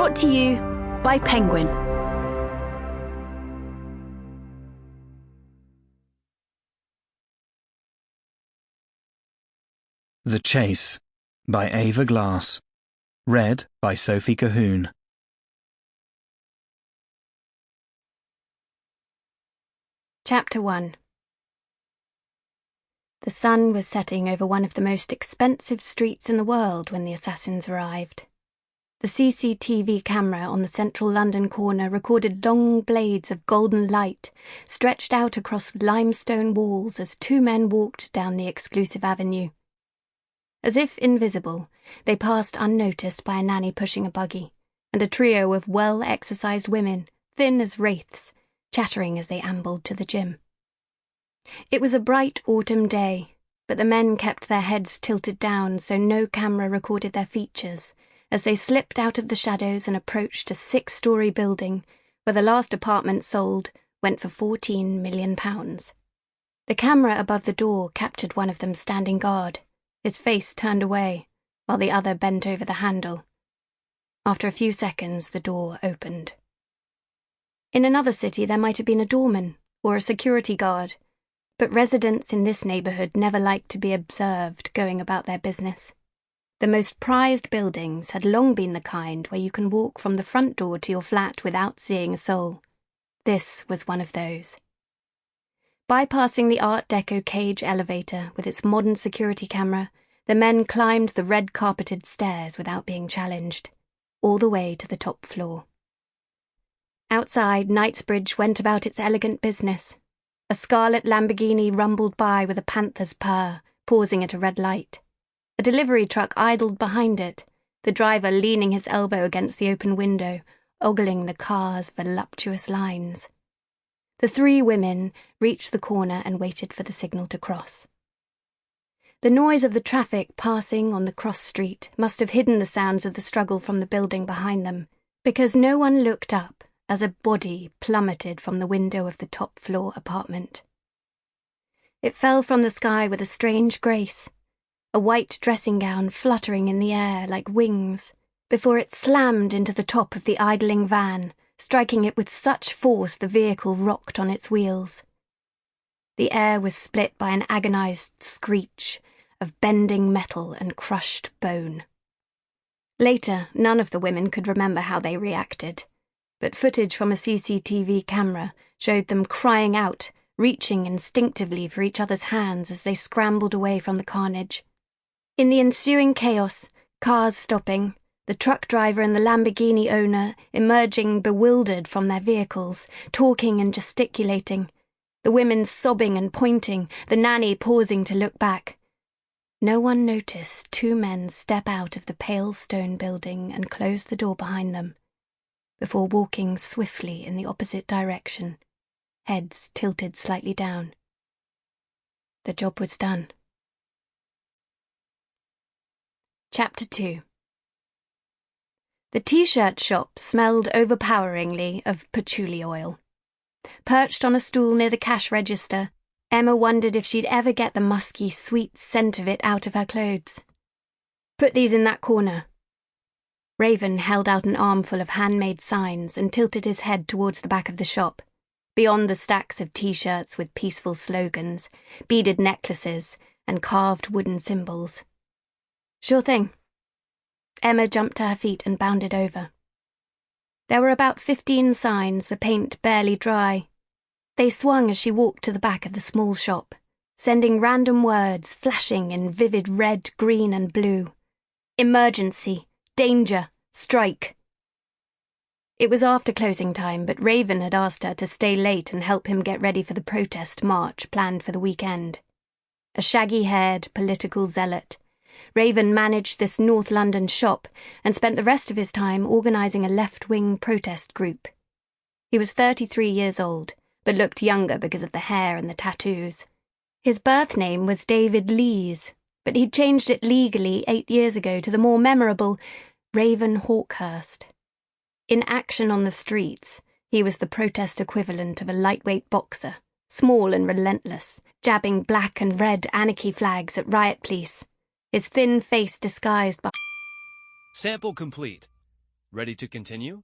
Brought to you by Penguin. The Chase by Ava Glass. Read by Sophie Colquhoun. Chapter 1. The sun was setting over one of the most expensive streets in the world when the assassins arrived. The CCTV camera on the central London corner recorded long blades of golden light stretched out across limestone walls as two men walked down the exclusive avenue. As if invisible, they passed unnoticed by a nanny pushing a buggy, and a trio of well-exercised women, thin as wraiths, chattering as they ambled to the gym. It was a bright autumn day, but the men kept their heads tilted down so no camera recorded their features as they slipped out of the shadows and approached a 6-story building where the last apartment sold went for £14 million. The camera above the door captured one of them standing guard, his face turned away, while the other bent over the handle. After a few seconds, the door opened. In another city there might have been a doorman or a security guard, but residents in this neighbourhood never liked to be observed going about their business. The most prized buildings had long been the kind where you can walk from the front door to your flat without seeing a soul. This was one of those. Bypassing the Art Deco cage elevator with its modern security camera, the men climbed the red-carpeted stairs without being challenged, all the way to the top floor. Outside, Knightsbridge went about its elegant business. A scarlet Lamborghini rumbled by with a panther's purr, pausing at a red light. A delivery truck idled behind it, the driver leaning his elbow against the open window, ogling the car's voluptuous lines. The three women reached the corner and waited for the signal to cross. The noise of the traffic passing on the cross street must have hidden the sounds of the struggle from the building behind them, because no one looked up as a body plummeted from the window of the top-floor apartment. It fell from the sky with a strange grace, a white dressing gown fluttering in the air like wings, before it slammed into the top of the idling van, striking it with such force the vehicle rocked on its wheels. The air was split by an agonized screech of bending metal and crushed bone. Later, none of the women could remember how they reacted, but footage from a CCTV camera showed them crying out, reaching instinctively for each other's hands as they scrambled away from the carnage. In the ensuing chaos, cars stopping, the truck driver and the Lamborghini owner emerging bewildered from their vehicles, talking and gesticulating, the women sobbing and pointing, the nanny pausing to look back. No one noticed two men step out of the pale stone building and close the door behind them, before walking swiftly in the opposite direction, heads tilted slightly down. The job was done. Chapter 2. The T-shirt shop smelled overpoweringly of patchouli oil. Perched on a stool near the cash register, Emma wondered if she'd ever get the musky, sweet scent of it out of her clothes. "Put these in that corner." Raven held out an armful of handmade signs and tilted his head towards the back of the shop, beyond the stacks of T-shirts with peaceful slogans, beaded necklaces, and carved wooden symbols. "Sure thing." Emma jumped to her feet and bounded over. There were about 15 signs, the paint barely dry. They swung as she walked to the back of the small shop, sending random words flashing in vivid red, green, and blue. Emergency, danger, strike. It was after closing time, but Raven had asked her to stay late and help him get ready for the protest march planned for the weekend. A shaggy-haired political zealot, Raven managed this North London shop and spent the rest of his time organising a left-wing protest group. He was 33 years old, but looked younger because of the hair and the tattoos. His birth name was David Lees, but he'd changed it legally 8 years ago to the more memorable Raven Hawkhurst. In action on the streets, he was the protest equivalent of a lightweight boxer, small and relentless, jabbing black and red anarchy flags at riot police, his thin face disguised by... Sample complete. Ready to continue?